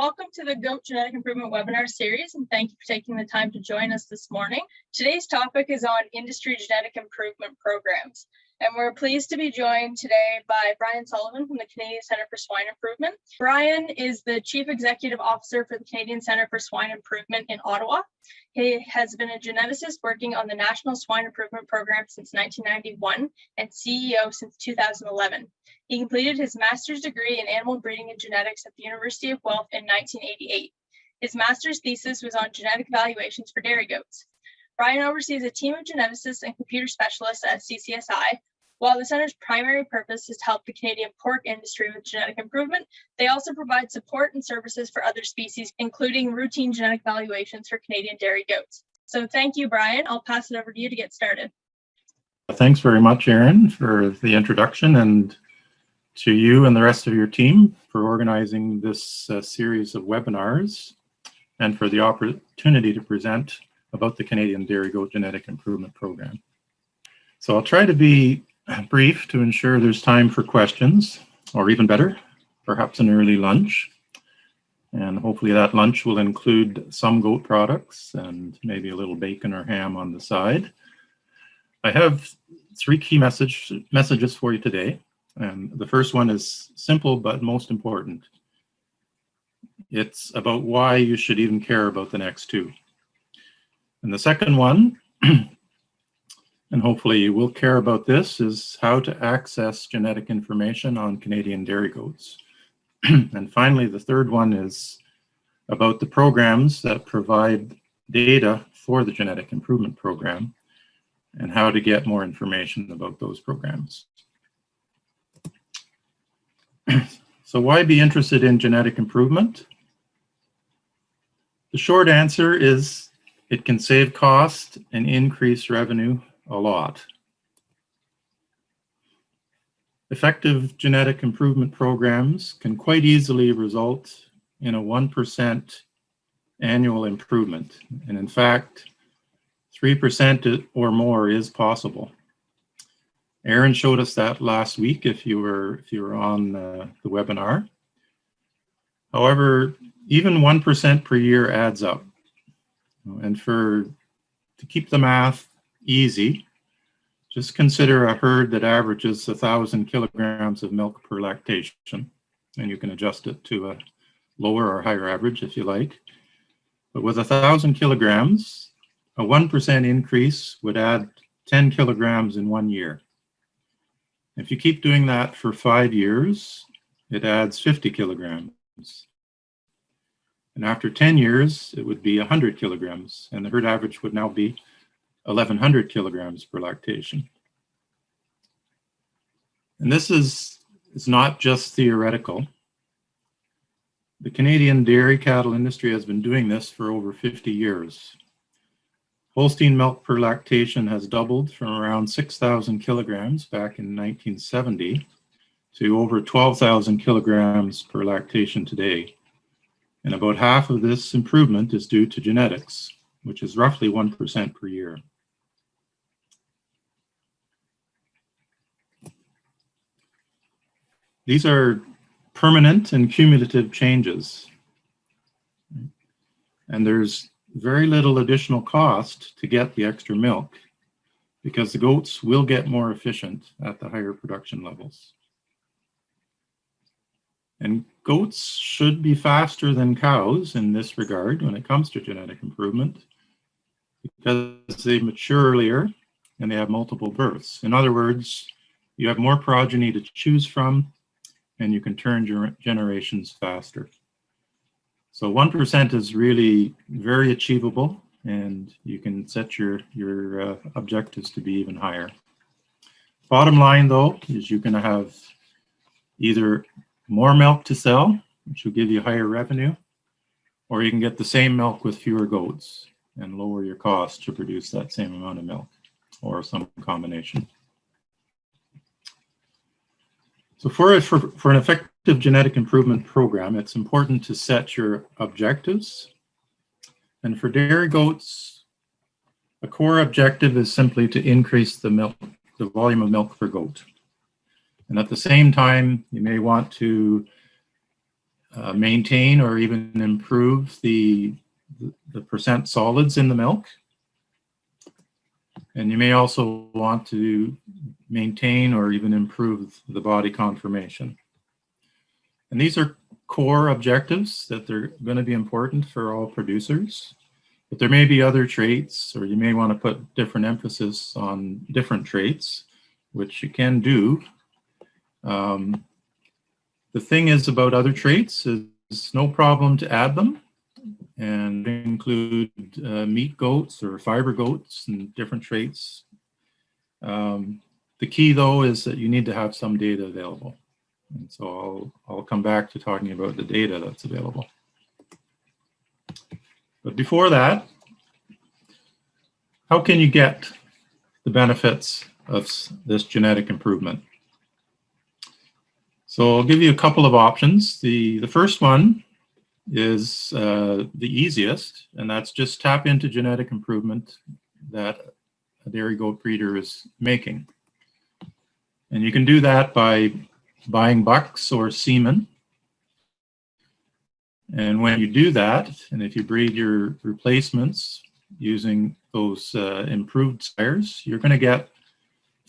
Welcome to the Goat Genetic Improvement webinar series, and thank you for taking the time to join us this morning. Today's topic is on industry genetic improvement programs, and we're pleased to be joined today by Brian Sullivan from the Canadian Centre for Swine Improvement. Brian is the Chief Executive Officer for the Canadian Centre for Swine Improvement in Ottawa. He has been a geneticist working on the National Swine Improvement Program since 1991 and CEO since 2011. He completed his master's degree in animal breeding and genetics at the University of Guelph in 1988. His master's thesis was on genetic evaluations for dairy goats. Brian oversees a team of geneticists and computer specialists at CCSI. While the center's primary purpose is to help the Canadian pork industry with genetic improvement, they also provide support and services for other species, including routine genetic evaluations for Canadian dairy goats. So thank you, Brian. I'll pass it over to you to get started. Thanks very much, Erin, for the introduction, and to you and the rest of your team for organizing this series of webinars and for the opportunity to present about the Canadian Dairy Goat Genetic Improvement Program. So I'll try to be brief to ensure there's time for questions, or even better, perhaps an early lunch. And hopefully that lunch will include some goat products and maybe a little bacon or ham on the side. I have three key messages for you today. And the first one is simple but most important. It's about why you should even care about the next two. And the second one, and hopefully you will care about this, is how to access genetic information on Canadian dairy goats. And finally, the third one is about the programs that provide data for the Genetic Improvement Program and how to get more information about those programs. So why be interested in genetic improvement? The short answer is it can save cost and increase revenue a lot. Effective genetic improvement programs can quite easily result in a 1% annual improvement. And in fact, 3% or more is possible. Erin showed us that last week if you were on the webinar. However, even 1% per year adds up. And to keep the math easy, just consider a herd that averages 1,000 kilograms of milk per lactation, and you can adjust it to a lower or higher average if you like. But with 1,000 kilograms, a 1% increase would add 10 kilograms in 1 year. If you keep doing that for 5 years, it adds 50 kilograms. And after 10 years, it would be 100 kilograms, and the herd average would now be 1,100 kilograms per lactation. And this is not just theoretical. The Canadian dairy cattle industry has been doing this for over 50 years. Holstein milk per lactation has doubled from around 6,000 kilograms back in 1970 to over 12,000 kilograms per lactation today. And about half of this improvement is due to genetics, which is roughly 1% per year. These are permanent and cumulative changes. And there's very little additional cost to get the extra milk because the goats will get more efficient at the higher production levels. And goats should be faster than cows in this regard when it comes to genetic improvement because they mature earlier and they have multiple births. In other words, you have more progeny to choose from and you can turn generations faster. So 1% is really very achievable, and you can set your objectives to be even higher. Bottom line, though, is you're going to have either more milk to sell, which will give you higher revenue, or you can get the same milk with fewer goats and lower your cost to produce that same amount of milk, or some combination. So for an effective genetic improvement program, it's important to set your objectives. And for dairy goats, a core objective is simply to increase the volume of milk per goat. And at the same time, you may want to maintain or even improve the percent solids in the milk. And you may also want to maintain or even improve the body conformation. And these are core objectives that they're going to be important for all producers. But there may be other traits, or you may want to put different emphasis on different traits, which you can do. The thing is about other traits is it's no problem to add them and include meat goats or fiber goats and different traits. The key though is that you need to have some data available. And so I'll come back to talking about the data that's available. But before that, how can you get the benefits of this genetic improvement? So I'll give you a couple of options. The first one is the easiest, and that's just tap into genetic improvement that a dairy goat breeder is making. And you can do that by buying bucks or semen. And when you do that, and if you breed your replacements using those improved sires, you're going to get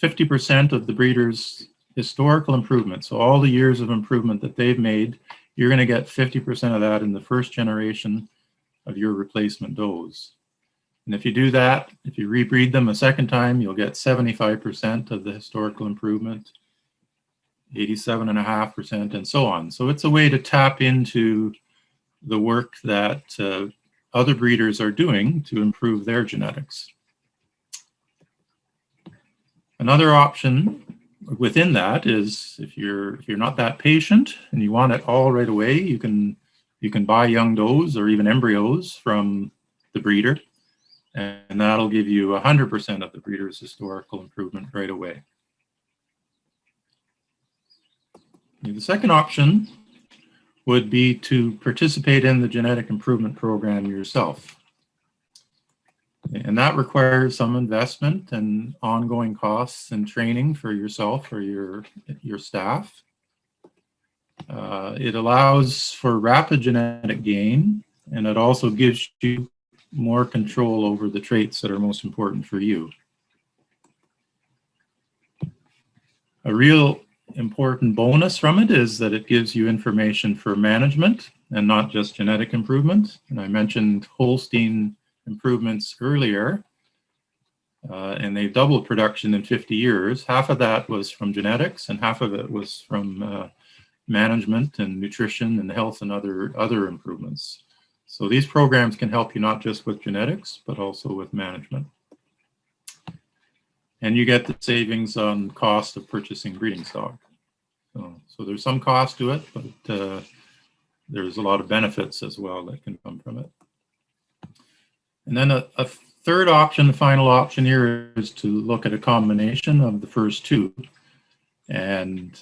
50% of the breeder's historical improvement. So all the years of improvement that they've made, you're going to get 50% of that in the first generation of your replacement does. And if you do that, if you rebreed them a second time, you'll get 75% of the historical improvement, 87.5%, and so on. So it's a way to tap into the work that other breeders are doing to improve their genetics. Another option within that is if you're not that patient and you want it all right away, you can buy young does or even embryos from the breeder, and that'll give you 100% of the breeder's historical improvement right away. The second option would be to participate in the genetic improvement program yourself. And that requires some investment and ongoing costs and training for yourself or your staff. It allows for rapid genetic gain, and it also gives you more control over the traits that are most important for you. A real important bonus from it is that it gives you information for management and not just genetic improvement. And I mentioned Holstein improvements earlier, and they doubled production in 50 years. Half of that was from genetics and half of it was from management and nutrition and health and other improvements. So these programs can help you not just with genetics, but also with management. And you get the savings on cost of purchasing breeding stock. So there's some cost to it, but there's a lot of benefits as well that can come from it. And then a third option, the final option here, is to look at a combination of the first two. And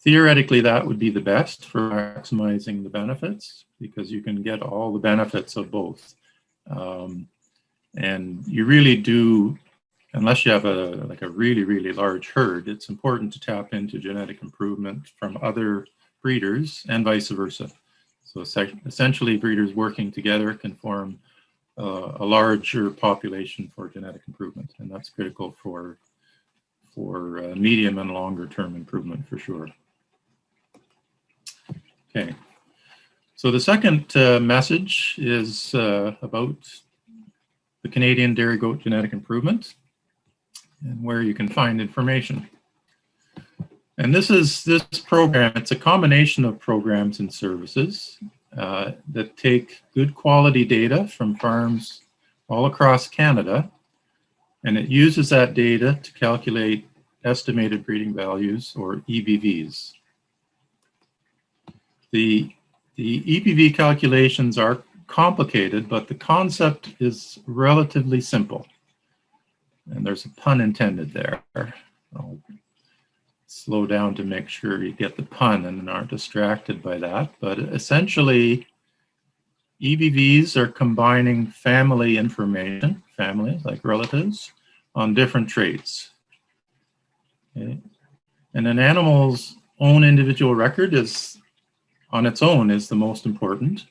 theoretically, that would be the best for maximizing the benefits because you can get all the benefits of both. And you really do, unless you have a really, really large herd, it's important to tap into genetic improvement from other breeders and vice versa. So essentially, breeders working together can form a larger population for genetic improvement, and that's critical for medium and longer term improvement for sure. Okay, so the second message is about the Canadian Dairy Goat Genetic Improvement and where you can find information. And this program, it's a combination of programs and services that take good quality data from farms all across Canada, and it uses that data to calculate estimated breeding values, or EBVs. The EBV calculations are complicated, but the concept is relatively simple. And there's a pun intended there. I'll slow down to make sure you get the pun and aren't distracted by that. But essentially, EBVs are combining family information, family, like relatives, on different traits. Okay? And an animal's own individual record is on its own is the most important,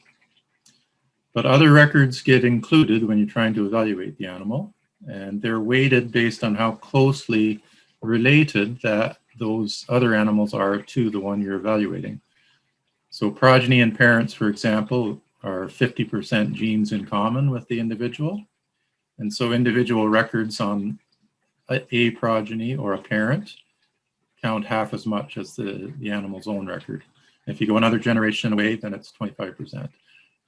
but other records get included when you're trying to evaluate the animal, and they're weighted based on how closely related that those other animals are to the one you're evaluating. So progeny and parents, for example, are 50% genes in common with the individual. And so individual records on a progeny or a parent count half as much as the animal's own record. If you go another generation away, then it's 25%,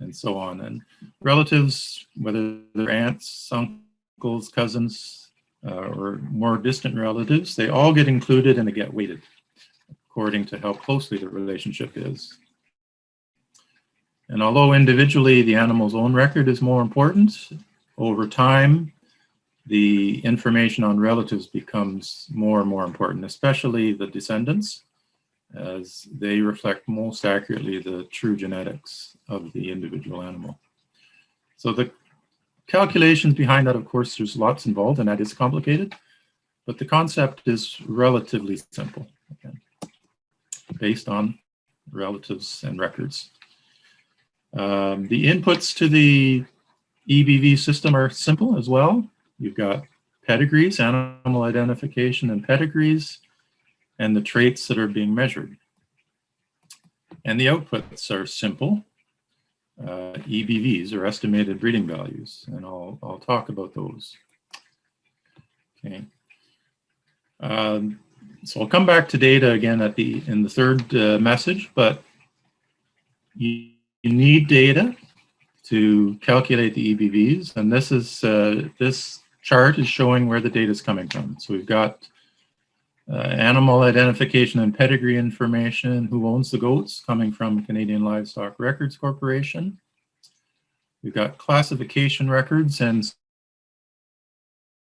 and so on. And relatives, whether they're aunts, uncles, cousins, or more distant relatives, they all get included and they get weighted according to how closely the relationship is. And although individually the animal's own record is more important, over time, the information on relatives becomes more and more important, especially the descendants, as they reflect most accurately the true genetics of the individual animal. So the calculations behind that, of course, there's lots involved, and that is complicated, but the concept is relatively simple, again, based on relatives and records. The inputs to the EBV system are simple as well. You've got pedigrees, animal identification and pedigrees, and the traits that are being measured. And the outputs are simple. EBVs, or estimated breeding values, and I'll talk about those. Okay. So I'll come back to data again in the third message, but you need data to calculate the EBVs, and this chart is showing where the data is coming from. So we've got animal identification and pedigree information, who owns the goats, coming from Canadian Livestock Records Corporation. We've got classification records and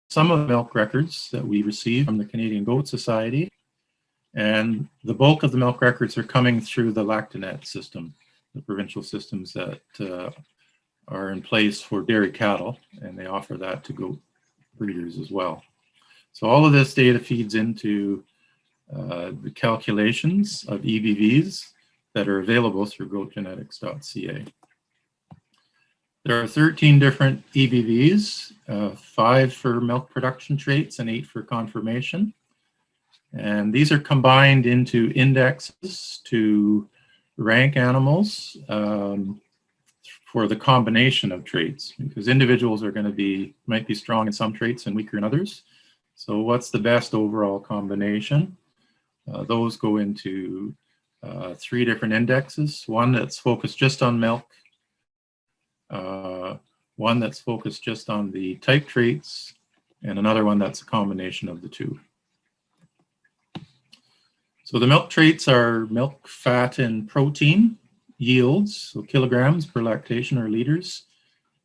some of the milk records that we receive from the Canadian Goat Society. And the bulk of the milk records are coming through the Lactanet system, the provincial systems that are in place for dairy cattle, and they offer that to goat breeders as well. So all of this data feeds into the calculations of EBVs that are available through goatgenetics.ca. There are 13 different EBVs, 5 for milk production traits and 8 for conformation. And these are combined into indexes to rank animals for the combination of traits, because individuals are going to might be strong in some traits and weaker in others. So what's the best overall combination? Those go into 3 different indexes, one that's focused just on milk, one that's focused just on the type traits, and another one that's a combination of the two. So the milk traits are milk, fat, and protein yields, so kilograms per lactation or liters,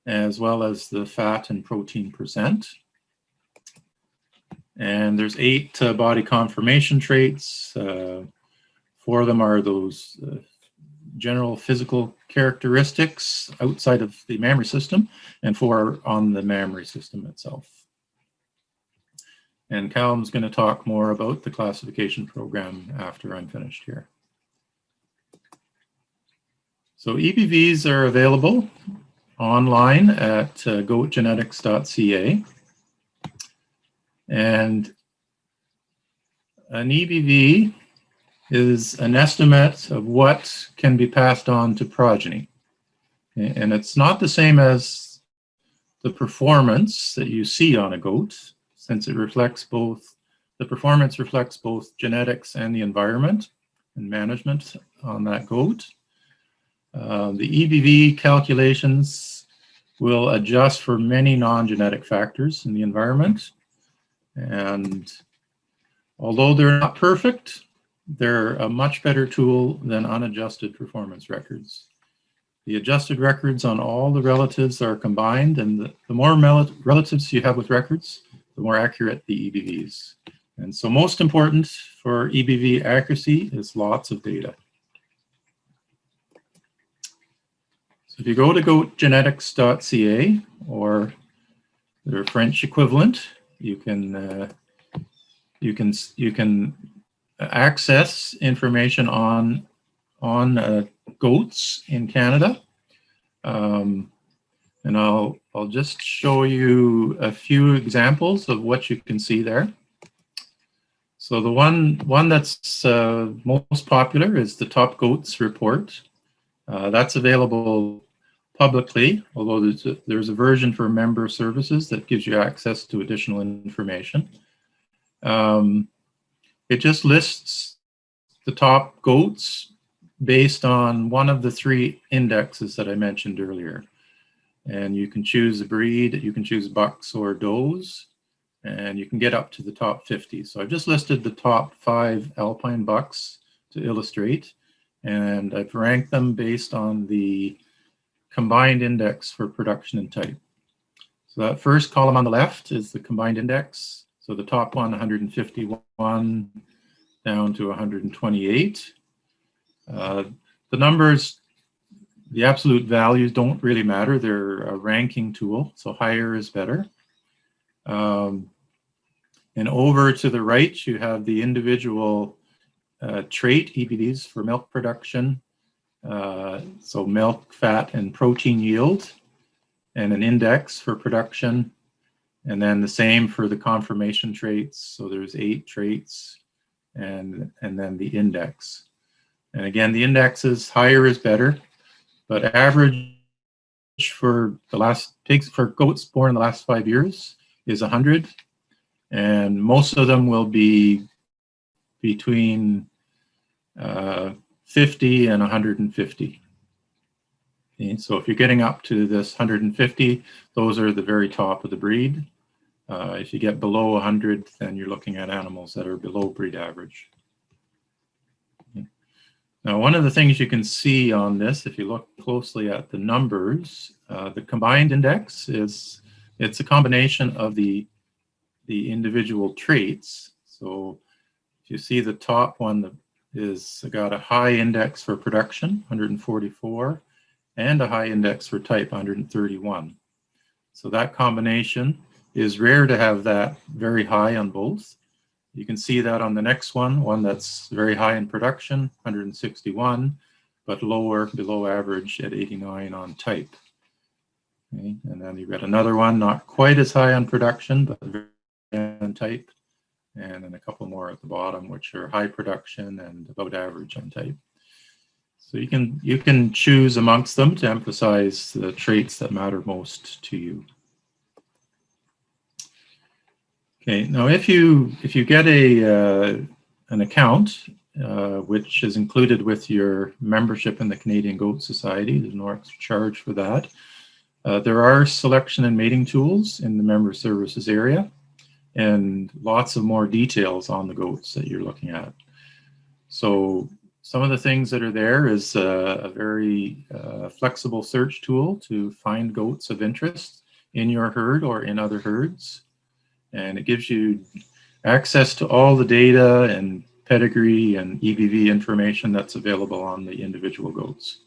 as well as the fat and protein percent. And there's 8 body conformation traits. 4 of them are those general physical characteristics outside of the mammary system, and 4 are on the mammary system itself. And Callum's going to talk more about the classification program after I'm finished here. So EBVs are available online at goatgenetics.ca. And an EBV is an estimate of what can be passed on to progeny. And it's not the same as the performance that you see on a goat, since it reflects both, the performance reflects both genetics and the environment and management on that goat. The EBV calculations will adjust for many non-genetic factors in the environment. And although they're not perfect, they're a much better tool than unadjusted performance records. The adjusted records on all the relatives are combined, and the more relatives you have with records, the more accurate the EBVs. And so most important for EBV accuracy is lots of data. So if you go to goatgenetics.ca or their French equivalent, you can access information on goats in Canada. And I'll just show you a few examples of what you can see there. So the one that's most popular is the Top Goats report. That's available publicly, although there's a version for member services that gives you access to additional information. It just lists the top goats based on one of the 3 indexes that I mentioned earlier. And you can choose a breed, you can choose bucks or does, and you can get up to the top 50. So I've just listed the top 5 alpine bucks to illustrate, and I've ranked them based on the combined index for production and type. So that first column on the left is the combined index. So the top one, 151 down to 128. The numbers, the absolute values don't really matter. They're a ranking tool, so higher is better. And over to the right, you have the individual trait EBVs for milk production. So milk, fat, and protein yield, and an index for production. And then the same for the conformation traits. So there's 8 traits, and then the index. And again, the index is higher is better, but average for the last pigs, for goats born in the last 5 years is 100. And most of them will be between 50 and 150. Okay, so if you're getting up to this 150, those are the very top of the breed. If you get below 100, then you're looking at animals that are below breed average. Okay. Now, one of the things you can see on this, if you look closely at the numbers, the combined index it's a combination of the individual traits. So if you see the top one that is got a high index for production, 144, and a high index for type, 131. So that combination is rare to have that very high on both. You can see that on the next one that's very high in production, 161, but lower, below average at 89 on type. Okay. And then you've got another one, not quite as high on production, but very high on type. And then a couple more at the bottom, which are high production and about average on type. So you can choose amongst them to emphasize the traits that matter most to you. Okay, now if you get an account which is included with your membership in the Canadian Goat Society, there's no extra charge for that. There are selection and mating tools in the member services area, and lots of more details on the goats that you're looking at. So some of the things that are there is a very flexible search tool to find goats of interest in your herd or in other herds. And it gives you access to all the data and pedigree and EBV information that's available on the individual goats.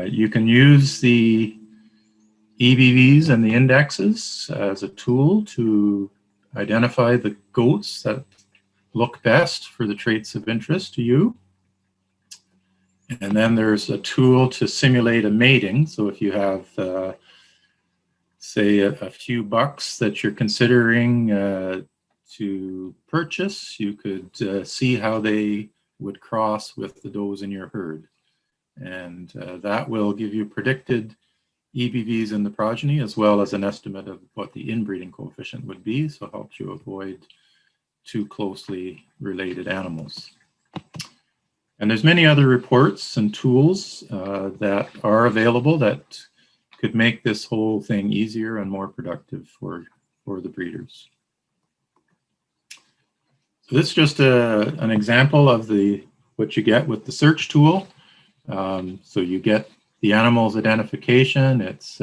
You can use the EBVs and the indexes as a tool to identify the goats that look best for the traits of interest to you. And then there's a tool to simulate a mating. So if you have, say, a few bucks that you're considering to purchase, you could see how they would cross with the does in your herd. And that will give you predicted EBVs in the progeny, as well as an estimate of what the inbreeding coefficient would be, so it helps you avoid too closely related animals. And there's many other reports and tools that are available that could make this whole thing easier and more productive for the breeders. So this is just an example of what you get with the search tool. So you get the animal's identification, its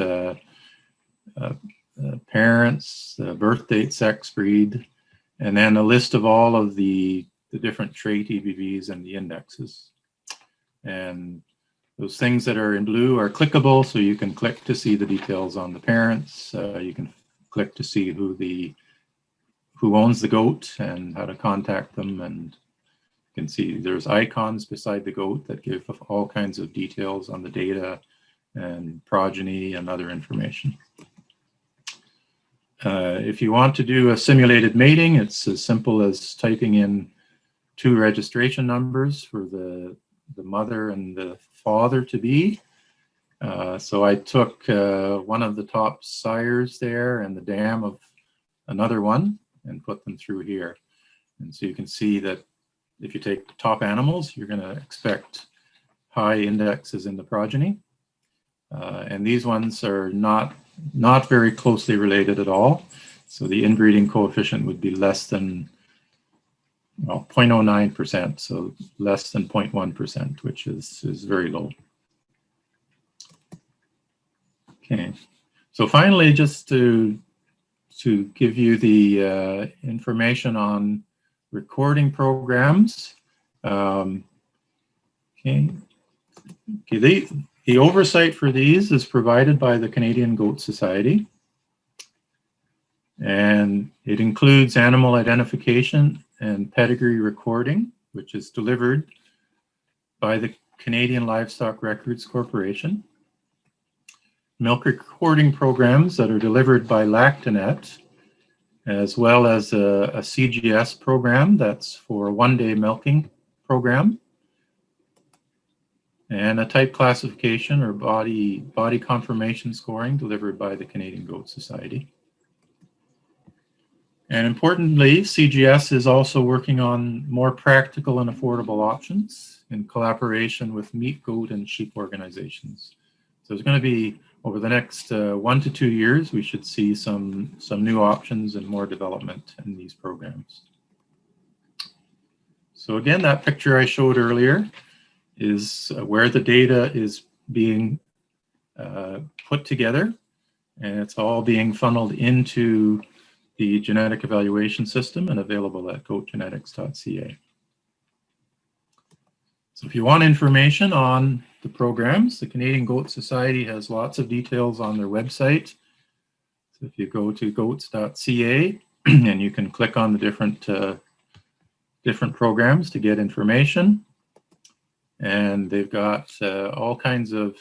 parents, birth date, sex, breed, and then a list of all of the different trait EBVs and the indexes. And those things that are in blue are clickable, so you can click to see the details on the parents. You can click to see who owns the goat and how to contact them, and You can see there's icons beside the goat that give all kinds of details on the data and progeny and other information. If you want to do a simulated mating, it's as simple as typing in 2 registration numbers for the mother and the father to be. So I took one of the top sires there and the dam of another one and put them through here. And so you can see that if you take the top animals, you're going to expect high indexes in the progeny. And these ones are not very closely related at all. So the inbreeding coefficient would be less than 0.09%, so less than 0.1%, which is very low. Okay, so finally, just to give you the information on recording programs. The oversight for these is provided by the Canadian Goat Society, and it includes animal identification and pedigree recording, which is delivered by the Canadian Livestock Records Corporation. Milk recording programs that are delivered by Lactanet, as well as a CGS program that's for a one-day milking program, and a type classification or body conformation scoring delivered by the Canadian Goat Society. And importantly, CGS is also working on more practical and affordable options in collaboration with meat, goat, and sheep organizations. So there's going to be, over the next 1 to 2 years, we should see some new options and more development in these programs. So again, that picture I showed earlier is where the data is being put together, and it's all being funneled into the genetic evaluation system and available at goatgenetics.ca. So if you want information on the programs, the Canadian Goat Society has lots of details on their website. So if you go to goats.ca and you can click on the different programs to get information. And they've got all kinds of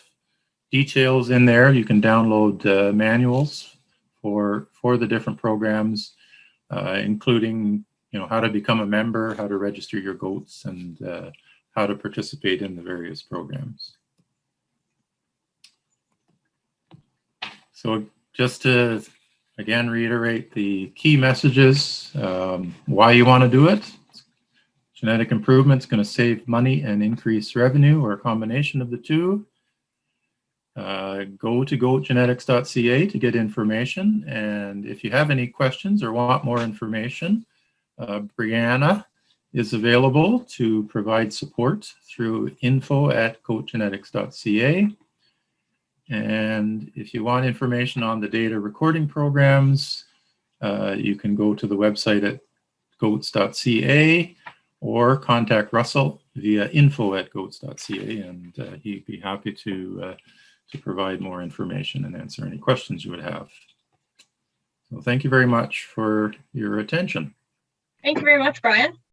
details in there. You can download manuals for the different programs, including how to become a member, how to register your goats, and how to participate in the various programs. So just to again reiterate the key messages, why you want to do it. Genetic improvement is going to save money and increase revenue, or a combination of the two. Go to goatgenetics.ca to get information. And if you have any questions or want more information, Brianna is available to provide support through info@goatgenetics.ca. And if you want information on the data recording programs, you can go to the website at goats.ca or contact Russell via info@goats.ca, and he'd be happy to provide more information and answer any questions you would have. So thank you very much for your attention. Thank you very much, Brian.